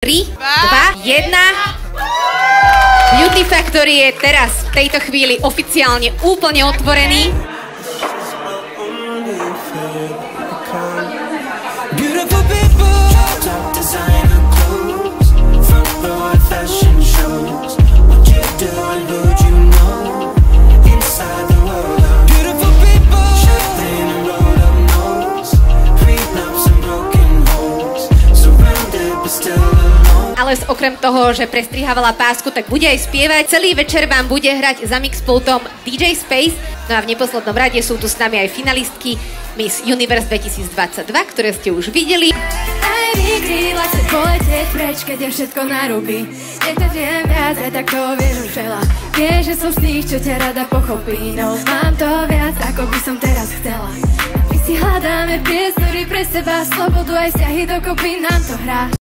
3, 2, 1. Beauty Factory je teraz v tejto chvíli oficiálne úplne otvorený. Ale okrem toho, že prestrihávala pásku, tak bude aj spievať. Celý večer vám bude hrať za mixpultom DJ Space. No a v neposlednom rade sú tu s nami aj finalistky Miss Universe 2022, ktoré ste už videli. Aj vykrídla chce poletieť preč, keď je všetko narúbi. Nech to viem viac, aj tak to vieš už veľa. Vieš, že som z tých, čo ťa rada pochopí. No mám to viac, ako by som teraz chcela. My si hľadáme priestory pre seba, slobodu aj vzťahy dokopy nám to hrá.